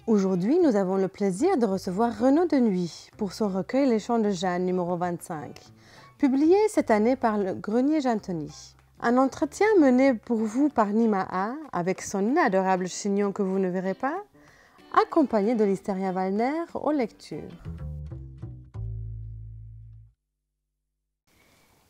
Aujourd'hui, nous avons le plaisir de recevoir Renaud Denuy pour son recueil Les Chants de Jeanne, numéro 25, publié cette année par le Grenier Jeantony. Un entretien mené pour vous par Nimaa, avec son adorable chignon que vous ne verrez pas, accompagné de l'Hystéria Wallner aux lectures.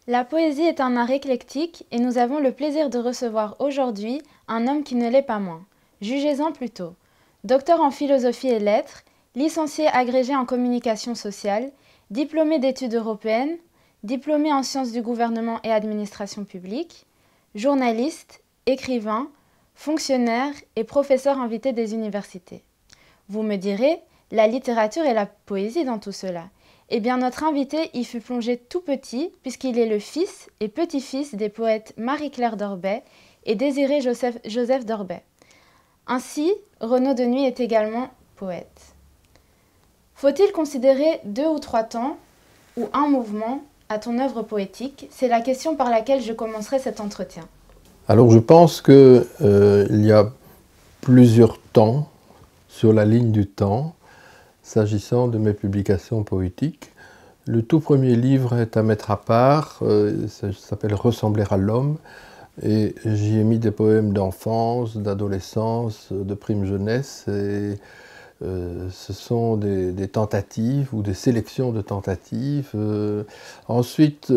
La poésie est un art éclectique et nous avons le plaisir de recevoir aujourd'hui un homme qui ne l'est pas moins. Jugez-en plutôt. Docteur en philosophie et lettres, licencié agrégé en communication sociale, diplômé d'études européennes, diplômé en sciences du gouvernement et administration publique, journaliste, écrivain, fonctionnaire et professeur invité des universités. Vous me direz, la littérature et la poésie dans tout cela. Eh bien, notre invité y fut plongé tout petit, puisqu'il est le fils et petit-fils des poètes Marie-Claire d'Orbay et Désiré Joseph d'Orbay. Ainsi, Renaud Denuy est également poète. Faut-il considérer 2 ou 3 temps, ou un mouvement, à ton œuvre poétique? C'est la question par laquelle je commencerai cet entretien. Alors je pense qu'il y a plusieurs temps sur la ligne du temps, s'agissant de mes publications poétiques. Le tout premier livre est à mettre à part, ça s'appelle « Ressembler à l'homme ». Et j'y ai mis des poèmes d'enfance, d'adolescence, de prime jeunesse. Et ce sont des tentatives ou des sélections de tentatives. Ensuite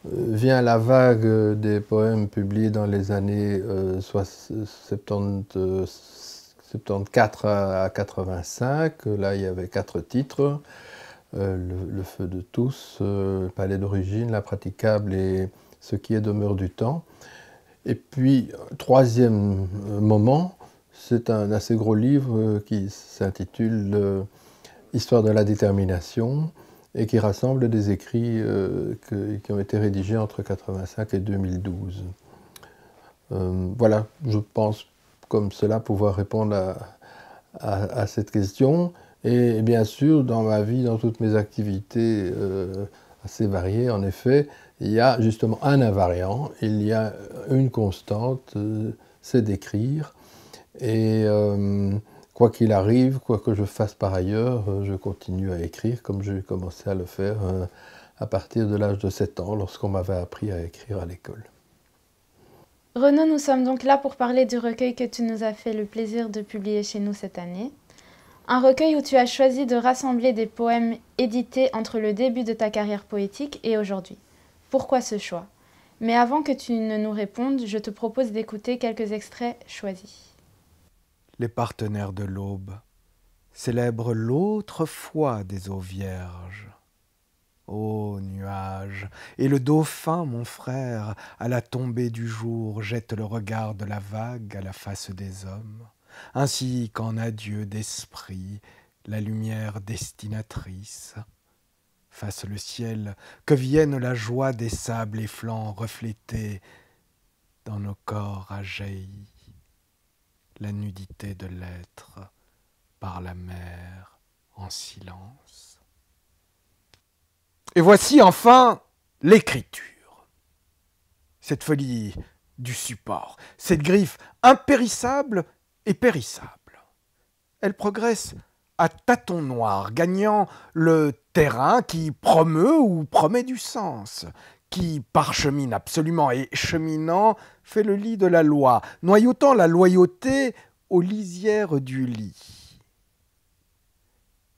vient la vague des poèmes publiés dans les années 74 à 85. Là, il y avait 4 titres. Le feu de tous, Palais d'origine, La praticable et Ce qui est demeure du temps. Et puis, troisième moment, c'est un assez gros livre qui s'intitule Histoire de la détermination et qui rassemble des écrits qui ont été rédigés entre 1985 et 2012. Voilà, je pense comme cela pouvoir répondre à cette question. Et bien sûr, dans ma vie, dans toutes mes activités assez variées, en effet, il y a justement un invariant, il y a une constante, c'est d'écrire. Et quoi qu'il arrive, quoi que je fasse par ailleurs, je continue à écrire comme j'ai commencé à le faire à partir de l'âge de 7 ans, lorsqu'on m'avait appris à écrire à l'école. Renaud, nous sommes donc là pour parler du recueil que tu nous as fait le plaisir de publier chez nous cette année. Un recueil où tu as choisi de rassembler des poèmes édités entre le début de ta carrière poétique et aujourd'hui. Pourquoi ce choix? Mais avant que tu ne nous répondes, je te propose d'écouter quelques extraits choisis. Les partenaires de l'aube célèbrent l'autre foi des eaux vierges. Ô nuages, et le dauphin, mon frère, à la tombée du jour, jette le regard de la vague à la face des hommes, ainsi qu'en adieu d'esprit, la lumière destinatrice. Fasse le ciel, que vienne la joie des sables et flancs refléter dans nos corps ajaillis, la nudité de l'être par la mer en silence. Et voici enfin l'écriture. Cette folie du support, cette griffe impérissable et périssable. Elle progresse à tâtons noirs, gagnant le terrain qui promeut ou promet du sens, qui parchemine absolument et cheminant fait le lit de la loi, noyautant la loyauté aux lisières du lit.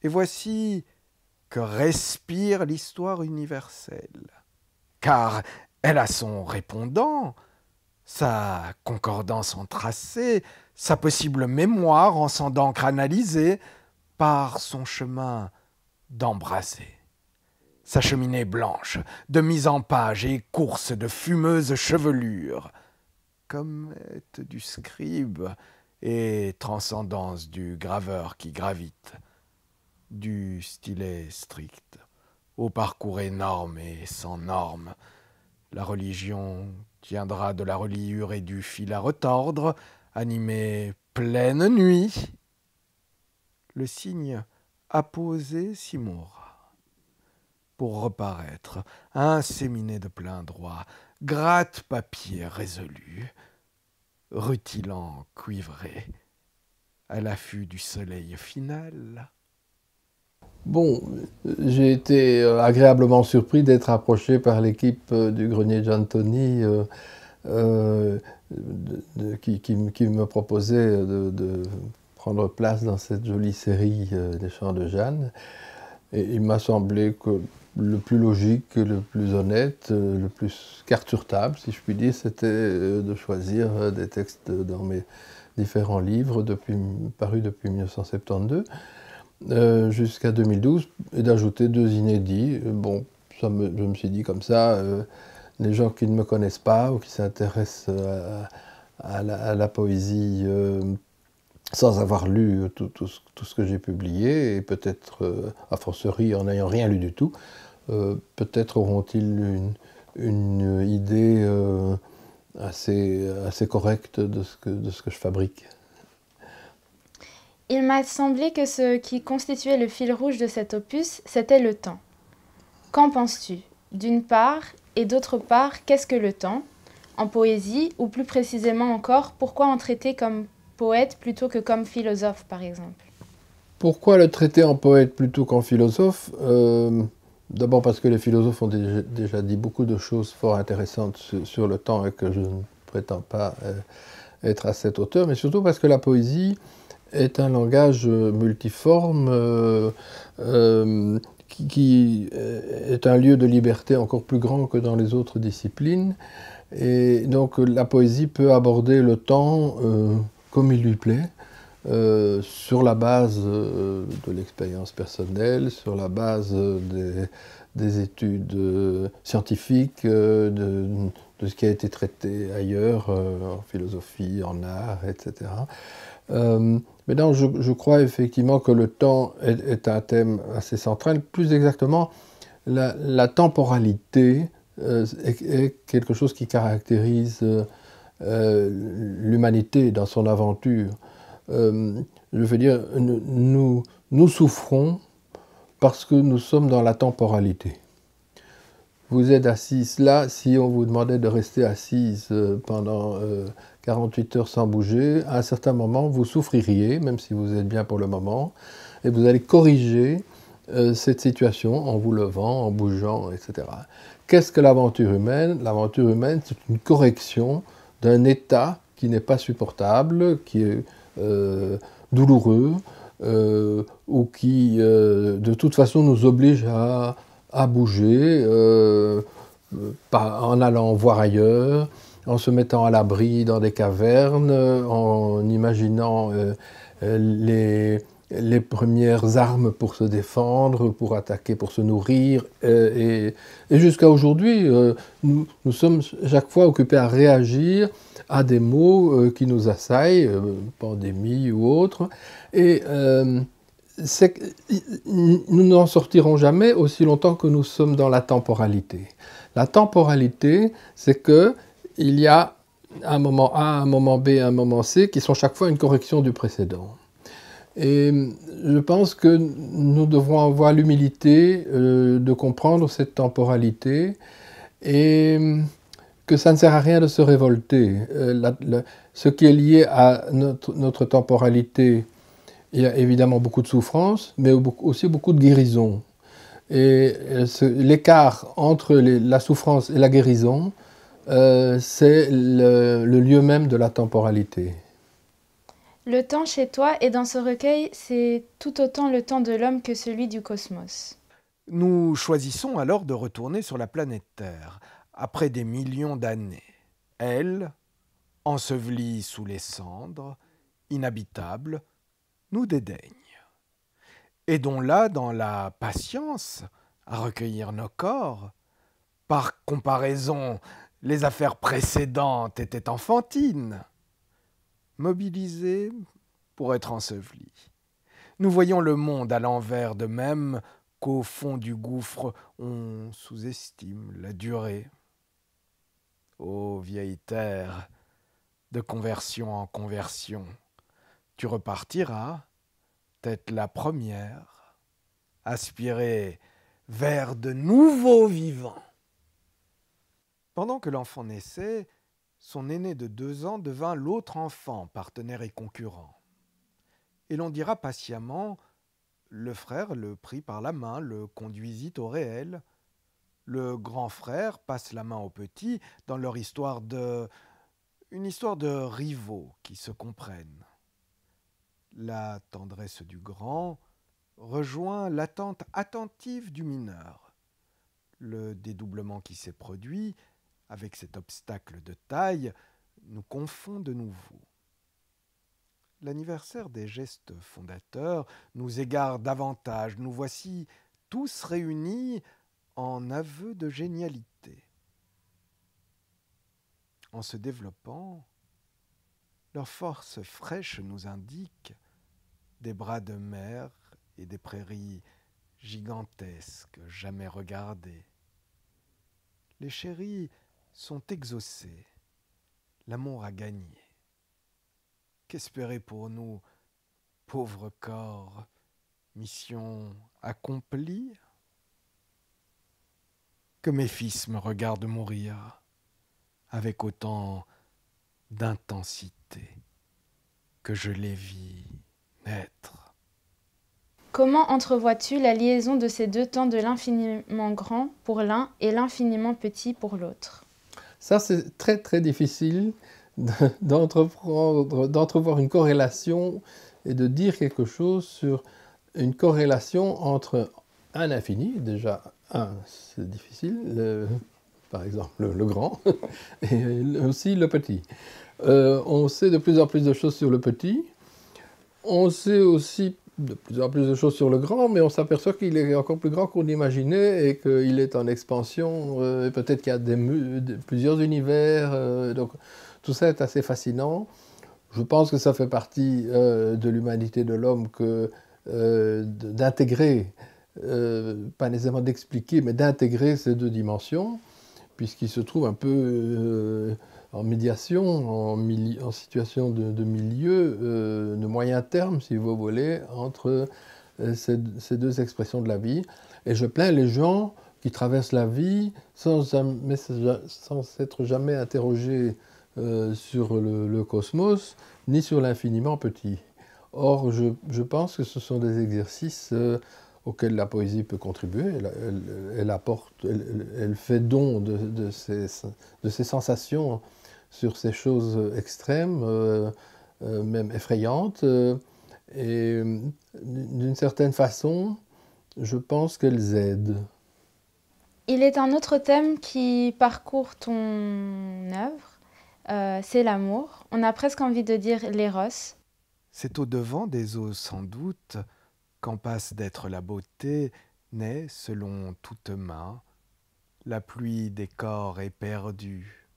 Et voici que respire l'histoire universelle, car elle a son répondant, sa concordance entrelacée, sa possible mémoire en sang d'encre analysée, par son chemin d'embrasé. Sa cheminée blanche, de mise en page et course de fumeuse chevelure, comète du scribe et transcendance du graveur qui gravite, du stylet strict au parcours énorme et sans norme. La religion tiendra de la reliure et du fil à retordre, animée pleine nuit. Le cygne apposé s'y mourra. pour reparaître, inséminé de plein droit, gratte-papier résolu, rutilant cuivré, à l'affût du soleil final. Bon, j'ai été agréablement surpris d'être approché par l'équipe du Grenier Giantoni qui me proposait de prendre place dans cette jolie série des chants de Jeanne. Et il m'a semblé que le plus logique, le plus honnête, le plus carte sur table, si je puis dire, c'était de choisir des textes dans mes différents livres parus depuis 1972 jusqu'à 2012 et d'ajouter 2 inédits. Bon, je me suis dit comme ça, les gens qui ne me connaissent pas ou qui s'intéressent à la poésie sans avoir lu tout ce que j'ai publié, et peut-être, a fortiori en n'ayant rien lu du tout, peut-être auront-ils une idée assez correcte de ce que je fabrique. Il m'a semblé que ce qui constituait le fil rouge de cet opus, c'était le temps. Qu'en penses-tu? D'une part, et d'autre part, qu'est-ce que le temps? En poésie, ou plus précisément encore, pourquoi en traiter comme poète plutôt que comme philosophe, par exemple? Pourquoi le traiter en poète plutôt qu'en philosophe? D'abord parce que les philosophes ont déjà dit beaucoup de choses fort intéressantes sur le temps et que je ne prétends pas être à cette hauteur, mais surtout parce que la poésie est un langage multiforme qui est un lieu de liberté encore plus grand que dans les autres disciplines. Et donc la poésie peut aborder le temps comme il lui plaît, sur la base de l'expérience personnelle, sur la base des études scientifiques, de ce qui a été traité ailleurs, en philosophie, en art, etc. Maintenant, je crois effectivement que le temps est un thème assez central. Plus exactement, la temporalité est quelque chose qui caractérise l'humanité dans son aventure. Je veux dire, nous souffrons parce que nous sommes dans la temporalité. Vous êtes assise là, si on vous demandait de rester assise pendant 48 heures sans bouger, à un certain moment, vous souffririez, même si vous êtes bien pour le moment, et vous allez corriger cette situation en vous levant, en bougeant, etc. Qu'est-ce que l'aventure humaine? L'aventure humaine, c'est une correction d'un état qui n'est pas supportable, qui est douloureux, ou qui, de toute façon, nous oblige à bouger, en allant voir ailleurs, en se mettant à l'abri dans des cavernes, en imaginant les premières armes pour se défendre, pour attaquer, pour se nourrir. Et jusqu'à aujourd'hui, nous sommes chaque fois occupés à réagir à des maux qui nous assaillent, pandémie ou autre. Et nous n'en sortirons jamais aussi longtemps que nous sommes dans la temporalité. La temporalité, c'est qu'il y a un moment A, un moment B, un moment C qui sont chaque fois une correction du précédent. Et je pense que nous devrons avoir l'humilité de comprendre cette temporalité et que ça ne sert à rien de se révolter. Ce qui est lié à notre temporalité, il y a évidemment beaucoup de souffrance, mais aussi beaucoup de guérison. Et l'écart entre la souffrance et la guérison, c'est le lieu même de la temporalité. Le temps chez toi et dans ce recueil, c'est tout autant le temps de l'homme que celui du cosmos. Nous choisissons alors de retourner sur la planète Terre, après des millions d'années. Elle, ensevelie sous les cendres, inhabitable, nous dédaigne. Aidons-la dans la patience à recueillir nos corps. Par comparaison, les affaires précédentes étaient enfantines. Mobilisés pour être ensevelis. Nous voyons le monde à l'envers, de même qu'au fond du gouffre, on sous-estime la durée. Ô vieille terre, de conversion en conversion, tu repartiras, tête la première, aspirer vers de nouveaux vivants. Pendant que l'enfant naissait, son aîné de 2 ans devint l'autre enfant, partenaire et concurrent. Et l'on dira patiemment, le frère le prit par la main, le conduisit au réel. Le grand frère passe la main au petit dans leur une histoire de rivaux qui se comprennent. La tendresse du grand rejoint l'attente attentive du mineur. Le dédoublement qui s'est produit, avec cet obstacle de taille, nous confond de nouveau. L'anniversaire des gestes fondateurs nous égare davantage. Nous voici tous réunis en aveu de génialité. En se développant, leur force fraîche nous indique des bras de mer et des prairies gigantesques jamais regardées. Les chéris sont exaucés, l'amour a gagné. Qu'espérer pour nous, pauvres corps, mission accomplie? Que mes fils me regardent mourir avec autant d'intensité que je les vis naître. Comment entrevois-tu la liaison de ces deux temps de l'infiniment grand pour l'un et l'infiniment petit pour l'autre? Ça, c'est très très difficile d'entrevoir une corrélation et de dire quelque chose sur une corrélation entre un infini, déjà c'est difficile, par exemple le grand, et aussi le petit. On sait de plus en plus de choses sur le petit, on sait aussi de plus en plus de choses sur le grand, mais on s'aperçoit qu'il est encore plus grand qu'on imaginait et qu'il est en expansion, et peut-être qu'il y a plusieurs univers, donc tout ça est assez fascinant. Je pense que ça fait partie de l'humanité de l'homme d'intégrer, pas nécessairement d'expliquer, mais d'intégrer ces deux dimensions, puisqu'il se trouve un peu en médiation, en situation de milieu, de moyen terme, si vous voulez, entre ces deux expressions de la vie. Et je plains les gens qui traversent la vie sans s'être jamais interrogés sur le cosmos, ni sur l'infiniment petit. Or, je pense que ce sont des exercices auxquels la poésie peut contribuer. Elle fait don de ces sensations sur ces choses extrêmes, même effrayantes. Et d'une certaine façon, je pense qu'elles aident. Il est un autre thème qui parcourt ton œuvre, c'est l'amour. On a presque envie de dire l'éros. C'est au-devant des eaux sans doute qu'en passe d'être la beauté, naît, selon toute main, la pluie des corps éperdus,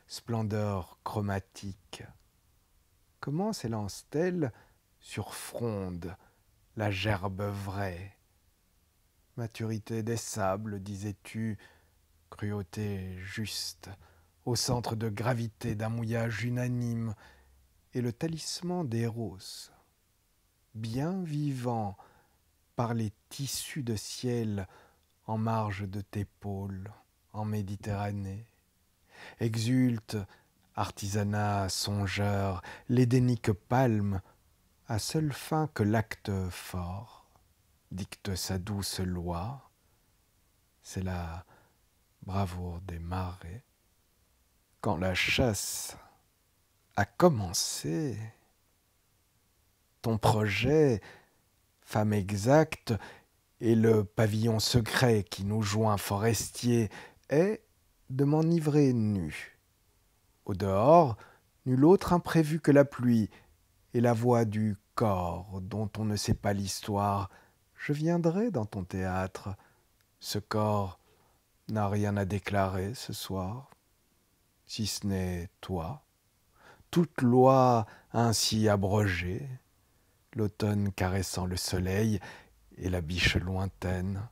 splendeur chromatique. Comment s'élance-t-elle sur fronde la gerbe vraie? Maturité des sables, disais-tu, cruauté juste, au centre de gravité d'un mouillage unanime, et le talisman d'Éros, bien vivant par les tissus de ciel en marge de tes pôles, en Méditerranée. Exulte, artisanat songeur, l'édénique palme, à seule fin que l'acte fort dicte sa douce loi. C'est la bravoure des marées. Quand la chasse a commencé, ton projet, femme exacte, et le pavillon secret qui nous joint forestiers, est de m'enivrer nu. Au dehors, nul autre imprévu que la pluie et la voix du corps dont on ne sait pas l'histoire. Je viendrai dans ton théâtre. Ce corps n'a rien à déclarer ce soir, si ce n'est toi. Toute loi ainsi abrogée, l'automne caressant le soleil et la biche lointaine,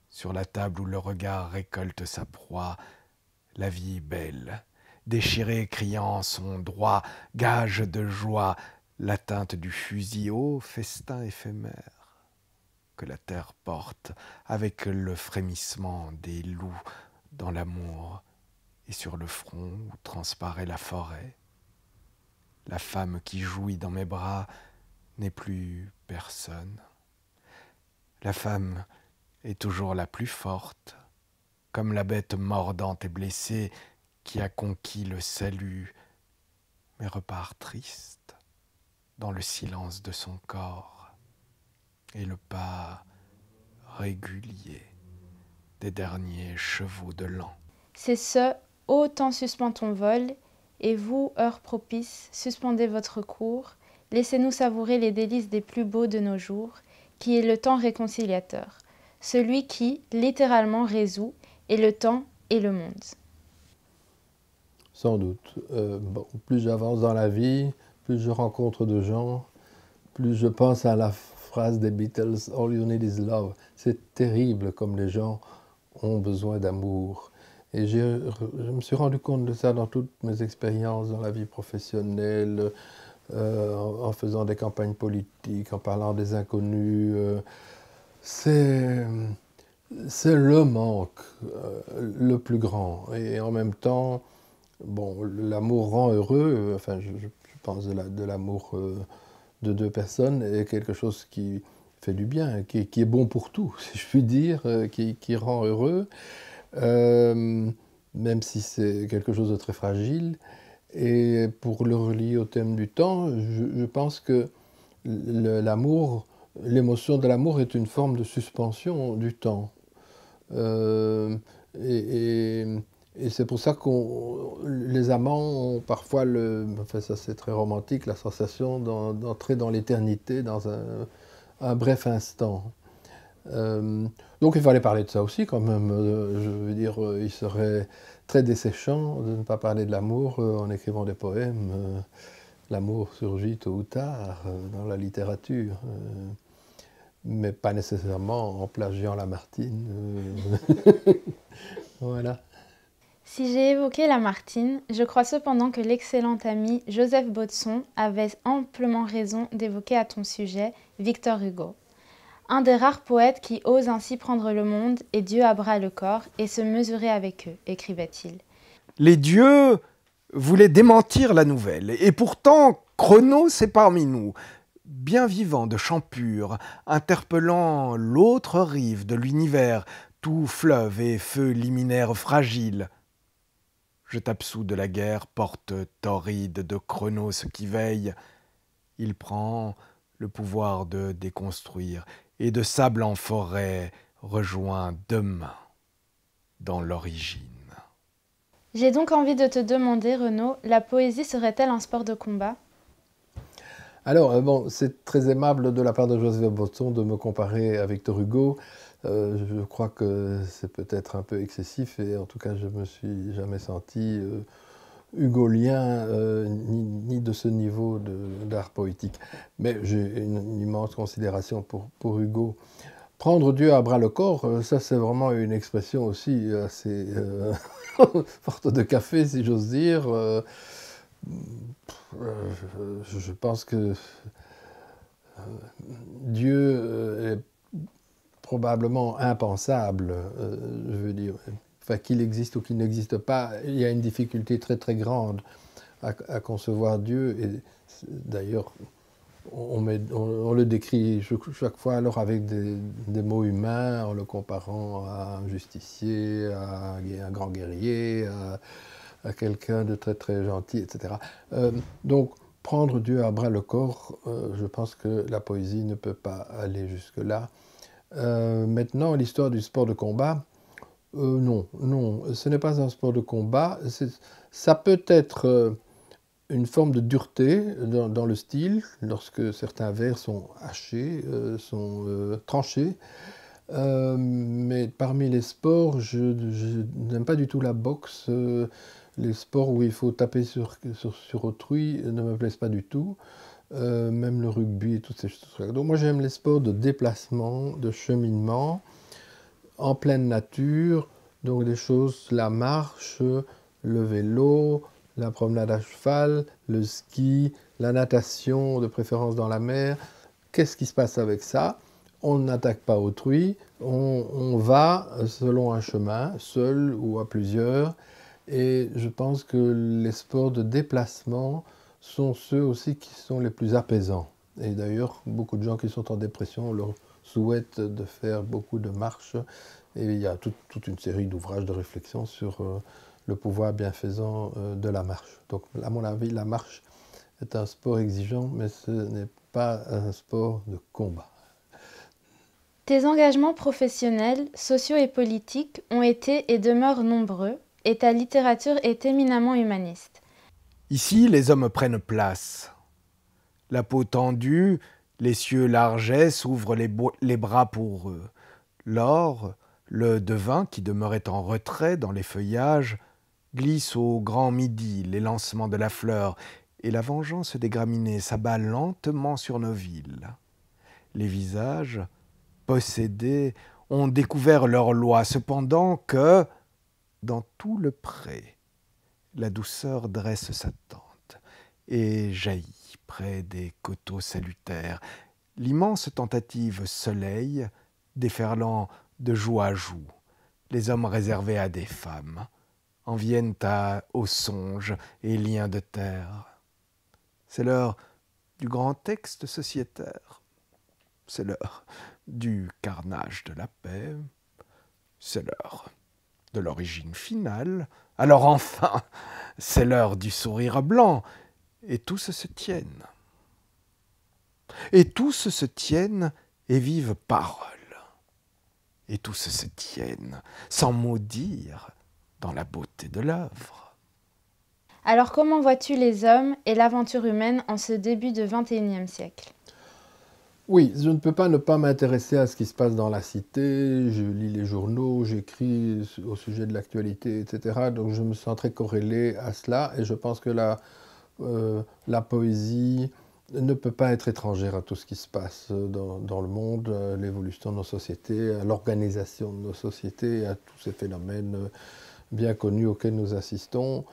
sur la table où le regard récolte sa proie, la vie belle, déchirée criant son droit, gage de joie, l'atteinte du fusil, ô festin éphémère. que la terre porte, avec le frémissement des loups dans l'amour et sur le front où transparaît la forêt. La femme qui jouit dans mes bras n'est plus personne. La femme est toujours la plus forte, comme la bête mordante et blessée qui a conquis le salut, mais repart triste dans le silence de son corps et le pas régulier des derniers chevaux de l'an. C'est ce « Ô temps suspend ton vol » et vous, heure propice, suspendez votre cours, laissez-nous savourer les délices des plus beaux de nos jours, qui est le temps réconciliateur, celui qui, littéralement, résout, et le temps et le monde. Sans doute. Plus j'avance dans la vie, plus je rencontre de gens, plus je pense à la phrase des Beatles, « All you need is love ». C'est terrible comme les gens ont besoin d'amour. Et je me suis rendu compte de ça dans toutes mes expériences, dans la vie professionnelle, en faisant des campagnes politiques, en parlant des inconnus. C'est le manque le plus grand. Et en même temps, bon, l'amour rend heureux, enfin je pense de l'amour de deux personnes, est quelque chose qui fait du bien, qui est bon pour tout, si je puis dire, qui rend heureux. Même si c'est quelque chose de très fragile. Et pour le relier au thème du temps, je pense que l'amour, l'émotion de l'amour est une forme de suspension du temps. Et c'est pour ça que les amants ont parfois, enfin ça c'est très romantique, la sensation d'entrer dans l'éternité, dans un bref instant. Donc il fallait parler de ça aussi quand même. Je veux dire, il serait très desséchant de ne pas parler de l'amour en écrivant des poèmes. L'amour surgit tôt ou tard dans la littérature, mais pas nécessairement en plagiant Lamartine. Voilà. Si j'ai évoqué Lamartine, je crois cependant que l'excellent ami Joseph Baudson avait amplement raison d'évoquer à ton sujet Victor Hugo. Un des rares poètes qui osent ainsi prendre le monde et Dieu à bras le corps et se mesurer avec eux, écrivait-il. Les dieux voulaient démentir la nouvelle, et pourtant Chronos est parmi nous, bien vivant de chants purs, interpellant l'autre rive de l'univers, tout fleuve et feu liminaire fragile. Je t'absous de la guerre, porte torride de Chronos qui veille. Il prend le pouvoir de déconstruire, et de sable en forêt rejoint demain dans l'origine. J'ai donc envie de te demander, Renaud, la poésie serait-elle un sport de combat ? Alors, bon, c'est très aimable de la part de Joseph Baudson de me comparer à Victor Hugo. Je crois que c'est peut-être un peu excessif, et en tout cas, je ne me suis jamais senti hugolien, ni de ce niveau d'art poétique. Mais j'ai une immense considération pour Hugo. Prendre Dieu à bras le corps, ça c'est vraiment une expression aussi assez forte de café, si j'ose dire. Je pense que Dieu est probablement impensable, je veux dire. Enfin, qu'il existe ou qu'il n'existe pas, il y a une difficulté très très grande à concevoir Dieu. Et d'ailleurs, on le décrit chaque fois alors avec des mots humains, en le comparant à un justicier, à un grand guerrier, à quelqu'un de très très gentil, etc. Donc, prendre Dieu à bras le corps, je pense que la poésie ne peut pas aller jusque-là. Maintenant, l'histoire du sport de combat, non, ce n'est pas un sport de combat. Ça peut être une forme de dureté dans le style, lorsque certains vers sont hachés, sont tranchés. Mais parmi les sports, je n'aime pas du tout la boxe. Les sports où il faut taper sur autrui ne me plaisent pas du tout. Même le rugby et toutes ces choses-là. Donc moi j'aime les sports de déplacement, de cheminement, en pleine nature, donc des choses, la marche, le vélo, la promenade à cheval, le ski, la natation, de préférence dans la mer. Qu'est-ce qui se passe avec ça ? on n'attaque pas autrui, on va selon un chemin, seul ou à plusieurs. Et je pense que les sports de déplacement sont ceux aussi qui sont les plus apaisants. Et d'ailleurs, beaucoup de gens qui sont en dépression leur souhaitent de faire beaucoup de marches. Et il y a toute une série d'ouvrages de réflexion sur le pouvoir bienfaisant de la marche. Donc, à mon avis, la marche est un sport exigeant, mais ce n'est pas un sport de combat. Tes engagements professionnels, sociaux et politiques ont été et demeurent nombreux, et ta littérature est éminemment humaniste. Ici, les hommes prennent place. La peau tendue, les cieux largets s'ouvrent les bras pour eux. L'or, le devin qui demeurait en retrait dans les feuillages, glisse au grand midi les lancements de la fleur, et la vengeance des graminées s'abat lentement sur nos villes. Les visages, possédés, ont découvert leur loi, cependant que, dans tout le pré, la douceur dresse sa tente et jaillit près des coteaux salutaires. L'immense tentative soleil, déferlant de joue à joue, les hommes réservés à des femmes, en viennent aux songes et liens de terre. C'est l'heure du grand texte sociétaire, c'est l'heure du carnage de la paix, c'est l'heure de l'origine finale, alors enfin, c'est l'heure du sourire blanc, et tous se tiennent. Et tous se tiennent et vivent parole. Et tous se tiennent sans mot dire dans la beauté de l'œuvre. Alors comment vois-tu les hommes et l'aventure humaine en ce début de XXIe siècle ? Oui, je ne peux pas ne pas m'intéresser à ce qui se passe dans la cité, je lis les journaux, j'écris au sujet de l'actualité, etc. Donc je me sens très corrélé à cela et je pense que la poésie ne peut pas être étrangère à tout ce qui se passe dans le monde, à l'évolution de nos sociétés, à l'organisation de nos sociétés, à tous ces phénomènes bien connus auxquels nous assistons.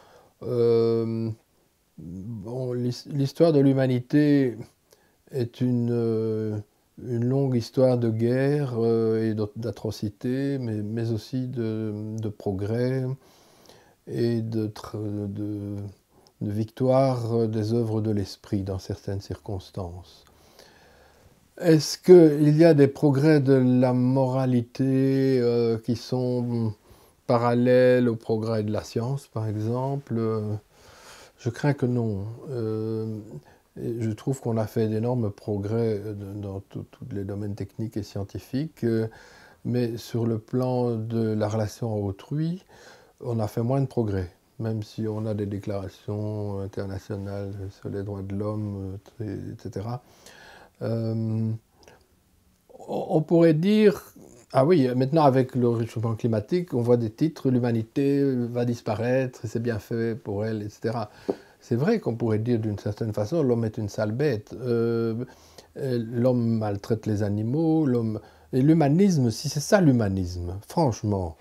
L'histoire de l'humanité est une longue histoire de guerre et d'atrocités, mais aussi de progrès et de victoire des œuvres de l'esprit dans certaines circonstances. Est-ce qu'il y a des progrès de la moralité qui sont parallèles aux progrès de la science, par exemple? Je crains que non. Je trouve qu'on a fait d'énormes progrès dans tous les domaines techniques et scientifiques, mais sur le plan de la relation à autrui, on a fait moins de progrès, même si on a des déclarations internationales sur les droits de l'homme, etc. On pourrait dire, ah oui, maintenant avec le réchauffement climatique, on voit des titres, l'humanité va disparaître, c'est bien fait pour elle, etc. C'est vrai qu'on pourrait dire d'une certaine façon, l'homme est une sale bête, l'homme maltraite les animaux, et l'humanisme, si c'est ça l'humanisme, franchement,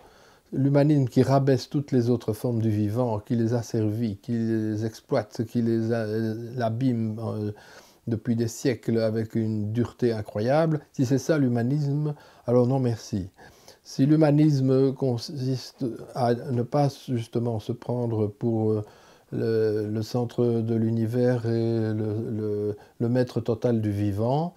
l'humanisme qui rabaisse toutes les autres formes du vivant, qui les asservit, qui les exploite, qui les abîme depuis des siècles avec une dureté incroyable, si c'est ça l'humanisme, alors non merci. Si l'humanisme consiste à ne pas justement se prendre pour le centre de l'univers et le maître total du vivant,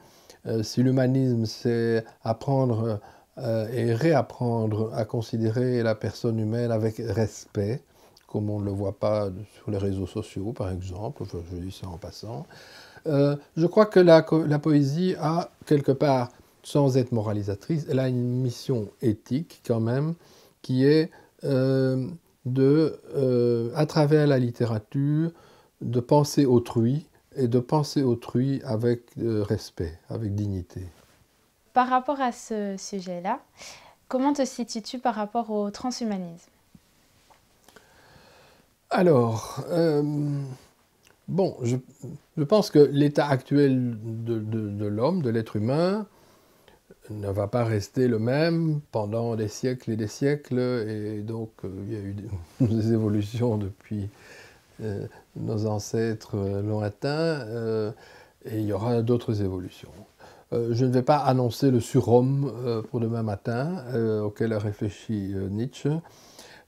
si l'humanisme c'est apprendre et réapprendre à considérer la personne humaine avec respect, comme on ne le voit pas sur les réseaux sociaux par exemple, enfin, je dis ça en passant, je crois que la poésie a quelque part, sans être moralisatrice, elle a une mission éthique quand même, qui est à travers la littérature, de penser autrui, et de penser autrui avec respect, avec dignité. Par rapport à ce sujet-là, comment te situes-tu par rapport au transhumanisme ? Alors, bon, je pense que l'état actuel de l'homme, de l'être humain, ne va pas rester le même pendant des siècles et des siècles, et donc il y a eu des évolutions depuis nos ancêtres lointains, et il y aura d'autres évolutions. je ne vais pas annoncer le surhomme pour demain matin, auquel a réfléchi Nietzsche,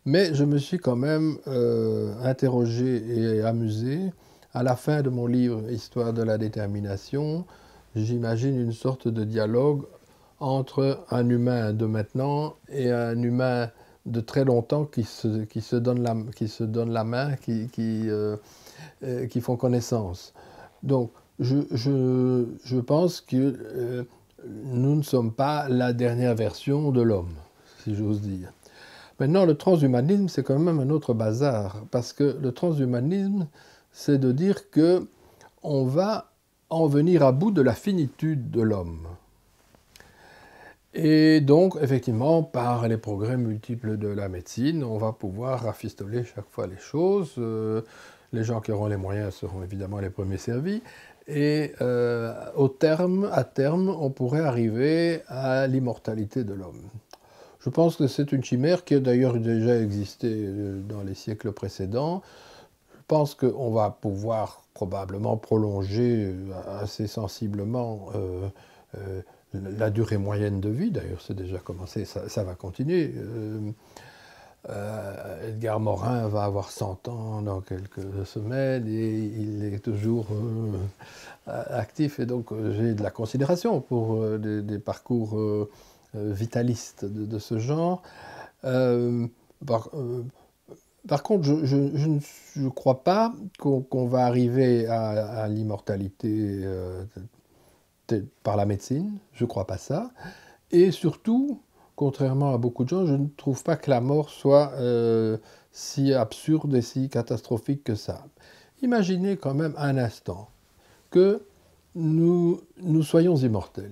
mais je me suis quand même interrogé et amusé. À la fin de mon livre « Histoire de la détermination », j'imagine une sorte de dialogue entre un humain de maintenant et un humain de très longtemps qui se donne la main, qui font connaissance. Donc, je pense que nous ne sommes pas la dernière version de l'homme, si j'ose dire. Maintenant, le transhumanisme, c'est quand même un autre bazar, parce que le transhumanisme, c'est de dire qu'on va en venir à bout de la finitude de l'homme. Et donc, effectivement, par les progrès multiples de la médecine, on va pouvoir rafistoler chaque fois les choses. Les gens qui auront les moyens seront évidemment les premiers servis. Et à terme, on pourrait arriver à l'immortalité de l'homme. Je pense que c'est une chimère qui a d'ailleurs déjà existé dans les siècles précédents. Je pense qu'on va pouvoir probablement prolonger assez sensiblement la durée moyenne de vie. D'ailleurs, c'est déjà commencé, ça va continuer. Edgar Morin va avoir 100 ans dans quelques semaines et il est toujours actif. Et donc, j'ai de la considération pour des parcours vitalistes de ce genre. Par contre, je ne crois pas qu'on va arriver à l'immortalité par la médecine. Je ne crois pas ça. Et surtout, contrairement à beaucoup de gens, je ne trouve pas que la mort soit si absurde et si catastrophique que ça. Imaginez quand même un instant que nous soyons immortels.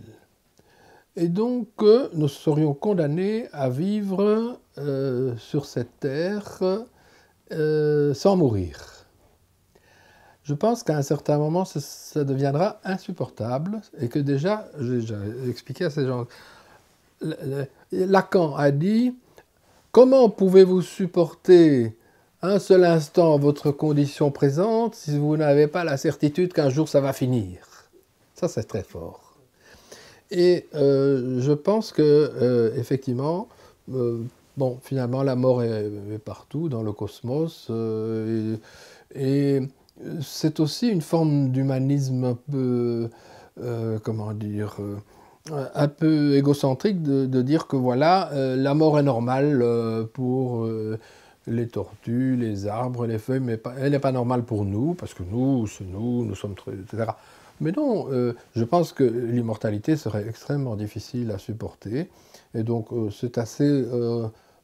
Et donc que nous serions condamnés à vivre sur cette terre sans mourir. Je pense qu'à un certain moment, ça deviendra insupportable et que déjà, j'ai expliqué à ces gens, Lacan a dit « Comment pouvez-vous supporter un seul instant votre condition présente si vous n'avez pas la certitude qu'un jour ça va finir ?» Ça, c'est très fort. Et je pense que, effectivement, bon, finalement, la mort est partout dans le cosmos et c'est aussi une forme d'humanisme un peu, comment dire, un peu égocentrique de dire que voilà, la mort est normale pour les tortues, les arbres, les feuilles, mais elle n'est pas normale pour nous, parce que nous sommes très, etc. Mais non, je pense que l'immortalité serait extrêmement difficile à supporter, et donc c'est assez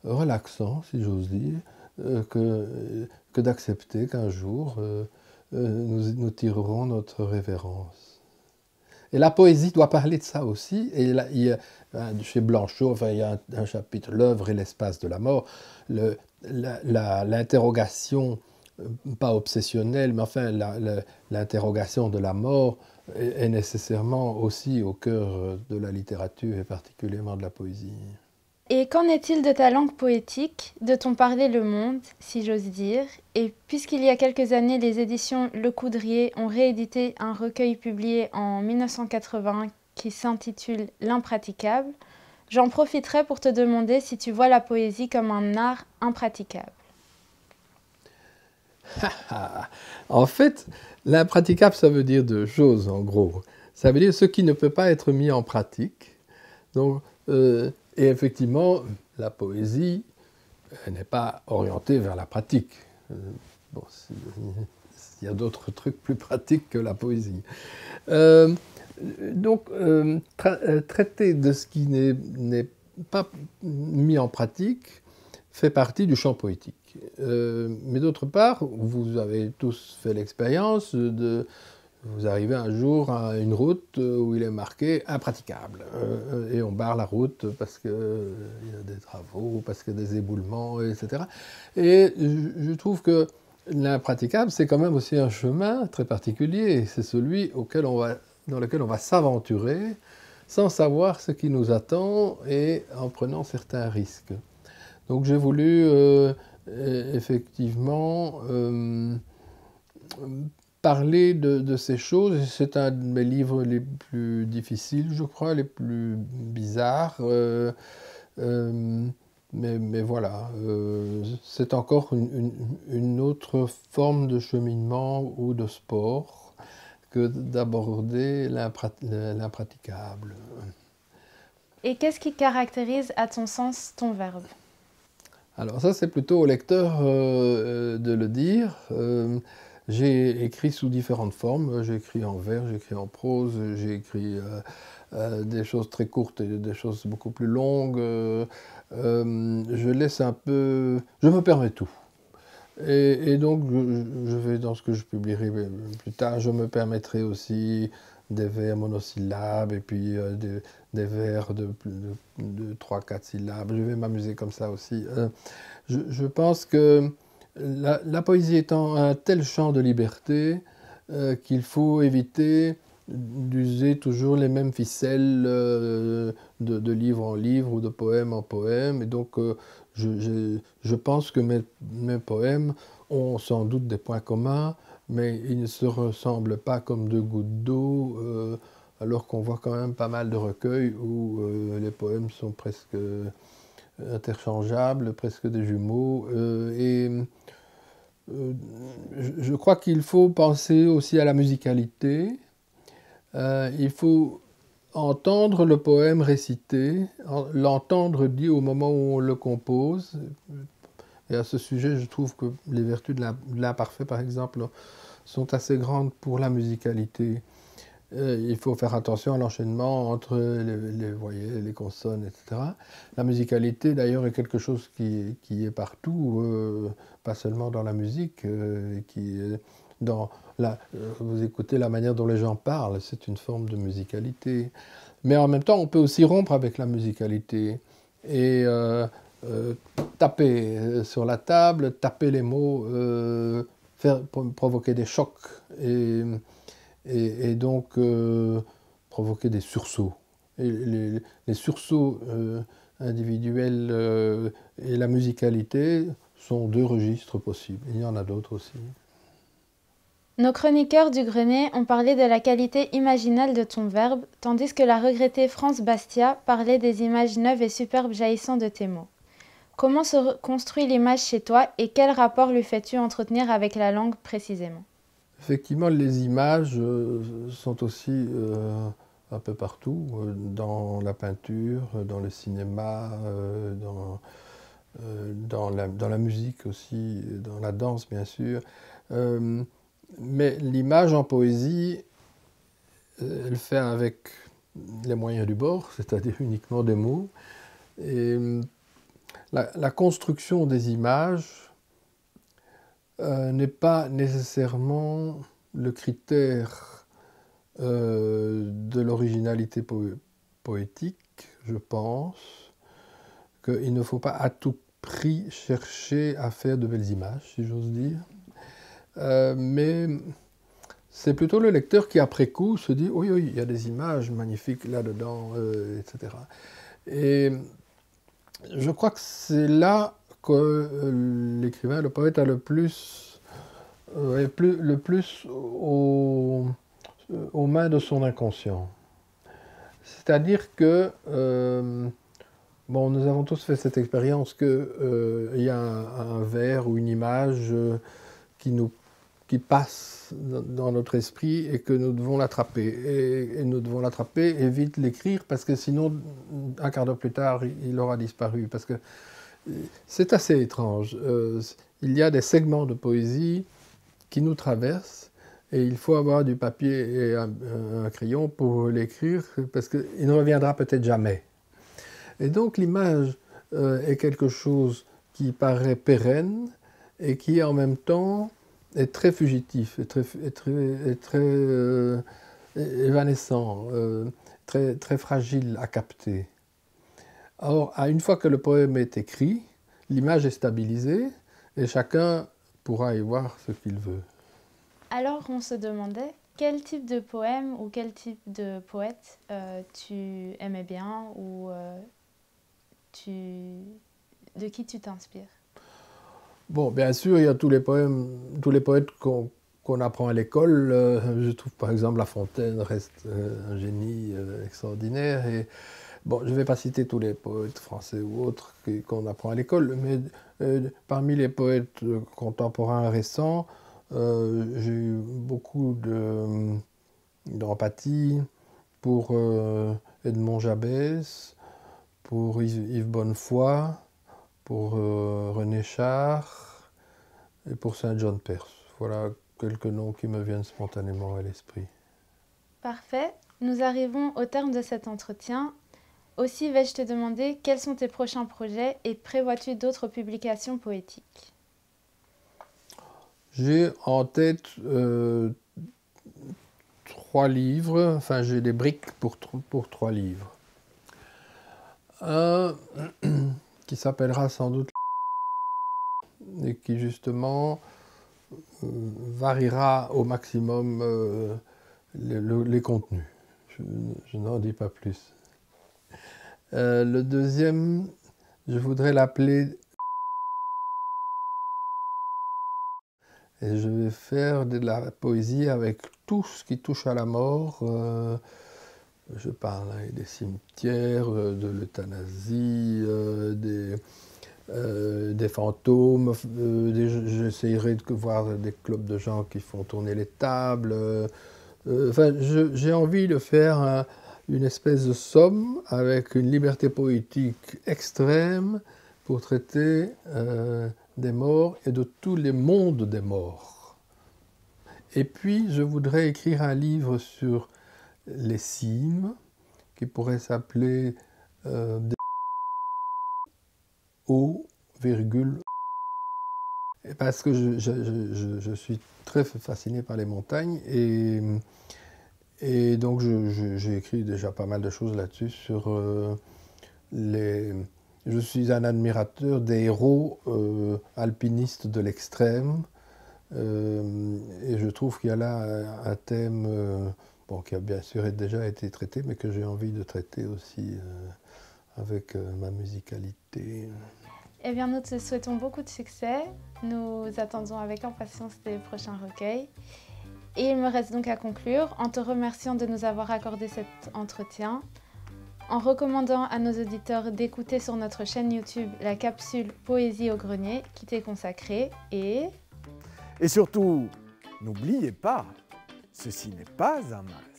relaxant, si j'ose dire, que d'accepter qu'un jour nous tirerons notre révérence. Et la poésie doit parler de ça aussi. Et là, chez Blanchot, enfin, il y a un chapitre, l'œuvre et l'espace de la mort. L'interrogation, pas obsessionnelle, mais enfin, l'interrogation de la mort est nécessairement aussi au cœur de la littérature et particulièrement de la poésie. Et qu'en est-il de ta langue poétique, de ton parler le monde, si j'ose dire? Et puisqu'il y a quelques années, les éditions Le Coudrier ont réédité un recueil publié en 1980 qui s'intitule L'impraticable, j'en profiterai pour te demander si tu vois la poésie comme un art impraticable. En fait, l'impraticable, ça veut dire deux choses, en gros. Ça veut dire ce qui ne peut pas être mis en pratique. Donc, et effectivement, la poésie n'est pas orientée vers la pratique. Bon, il y a d'autres trucs plus pratiques que la poésie. Donc, traiter de ce qui n'est pas mis en pratique fait partie du champ poétique. Mais d'autre part, vous avez tous fait l'expérience de... Vous arrivez un jour à une route où il est marqué « impraticable » et on barre la route parce qu'il y a des travaux, parce qu'il y a des éboulements, etc. Et je trouve que l'impraticable, c'est quand même aussi un chemin très particulier. C'est celui dans lequel on va s'aventurer sans savoir ce qui nous attend et en prenant certains risques. Donc j'ai voulu effectivement parler de ces choses. C'est un de mes livres les plus difficiles, je crois, les plus bizarres. Mais voilà, c'est encore une autre forme de cheminement ou de sport que d'aborder l'impraticable. Et qu'est-ce qui caractérise, à ton sens, ton verbe? Alors ça, c'est plutôt au lecteur de le dire. J'ai écrit sous différentes formes. J'ai écrit en vers, j'ai écrit en prose, j'ai écrit des choses très courtes et des choses beaucoup plus longues. Je laisse un peu... Je me permets tout. Et donc, je vais, dans ce que je publierai plus tard, je me permettrai aussi des vers monosyllabes et puis des vers de 3-4 syllabes. Je vais m'amuser comme ça aussi. Je pense que la poésie étant un tel champ de liberté qu'il faut éviter d'user toujours les mêmes ficelles de livre en livre ou de poème en poème. Et donc, je pense que mes poèmes ont sans doute des points communs, mais ils ne se ressemblent pas comme deux gouttes d'eau, alors qu'on voit quand même pas mal de recueils où les poèmes sont presque interchangeables, presque des jumeaux. Je crois qu'il faut penser aussi à la musicalité. Il faut entendre le poème récité, l'entendre dit au moment où on le compose. Et à ce sujet, je trouve que les vertus de l'imparfait, par exemple, sont assez grandes pour la musicalité. Il faut faire attention à l'enchaînement entre les voyelles, les consonnes, etc. La musicalité, d'ailleurs, est quelque chose qui est partout, pas seulement dans la musique, qui est dans vous écoutez la manière dont les gens parlent, c'est une forme de musicalité. Mais en même temps, on peut aussi rompre avec la musicalité et taper sur la table, taper les mots, provoquer des chocs et donc provoquer des sursauts. Et les sursauts individuels et la musicalité sont deux registres possibles. Il y en a d'autres aussi. Nos chroniqueurs du Grenier ont parlé de la qualité imaginale de ton verbe, tandis que la regrettée France Bastia parlait des images neuves et superbes jaillissant de tes mots. Comment se construit l'image chez toi et quel rapport lui fais-tu entretenir avec la langue précisément? Effectivement, les images sont aussi un peu partout, dans la peinture, dans le cinéma, dans la musique aussi, dans la danse bien sûr. Mais l'image en poésie, elle fait avec les moyens du bord, c'est-à-dire uniquement des mots. Et la construction des images n'est pas nécessairement le critère de l'originalité poétique, je pense, qu'il ne faut pas à tout prix chercher à faire de belles images, si j'ose dire. Mais c'est plutôt le lecteur qui, après coup, se dit « Oui, oui, il y a des images magnifiques là-dedans, etc. » Et je crois que c'est là que l'écrivain, le poète, a le plus aux mains de son inconscient. C'est-à-dire que, bon, nous avons tous fait cette expérience qu'il y a un vers ou une image qui passe dans notre esprit et que nous devons l'attraper. Et nous devons l'attraper et vite l'écrire parce que sinon, un quart d'heure plus tard, il aura disparu. Parce que c'est assez étrange. Il y a des segments de poésie qui nous traversent et il faut avoir du papier et un crayon pour l'écrire parce qu'il ne reviendra peut-être jamais. Et donc l'image est quelque chose qui paraît pérenne et qui en même temps est très fugitif, est très évanescent, très fragile à capter. Or, une fois que le poème est écrit, l'image est stabilisée et chacun pourra y voir ce qu'il veut. Alors, on se demandait quel type de poème ou quel type de poète tu aimais bien ou de qui tu t'inspires? Bon, bien sûr, il y a tous les poètes qu'on qu'on apprend à l'école. Je trouve par exemple La Fontaine reste un génie extraordinaire. Et, bon, je ne vais pas citer tous les poètes français ou autres qu'on apprend à l'école, mais parmi les poètes contemporains récents, j'ai eu beaucoup d'empathie pour Edmond Jabès, pour Yves Bonnefoy, pour René Char et pour Saint John Perse. Voilà quelques noms qui me viennent spontanément à l'esprit. Parfait. Nous arrivons au terme de cet entretien. Aussi, vais-je te demander quels sont tes prochains projets et prévois-tu d'autres publications poétiques? J'ai en tête 3 livres, enfin j'ai des briques pour 3 livres. Un qui s'appellera sans doute et qui justement variera au maximum les contenus. Je n'en dis pas plus. Le deuxième, je voudrais l'appeler et je vais faire de la poésie avec tout ce qui touche à la mort. Je parle des cimetières, de l'euthanasie, des fantômes. J'essayerai de voir des clubs de gens qui font tourner les tables. Enfin, j'ai envie de faire une espèce de somme avec une liberté poétique extrême pour traiter des morts et de tous les mondes des morts. Et puis, je voudrais écrire un livre sur les cimes, qui pourrait s'appeler O, parce que je suis très fasciné par les montagnes et donc j'ai écrit déjà pas mal de choses là-dessus sur Je suis un admirateur des héros alpinistes de l'extrême et je trouve qu'il y a là un thème bon, qui a bien sûr déjà été traité, mais que j'ai envie de traiter aussi avec ma musicalité. Eh bien, nous te souhaitons beaucoup de succès. Nous attendons avec impatience tes prochains recueils. Et il me reste donc à conclure en te remerciant de nous avoir accordé cet entretien, en recommandant à nos auditeurs d'écouter sur notre chaîne YouTube la capsule Poésie au grenier qui t'est consacrée et surtout, n'oubliez pas, ceci n'est pas un mal.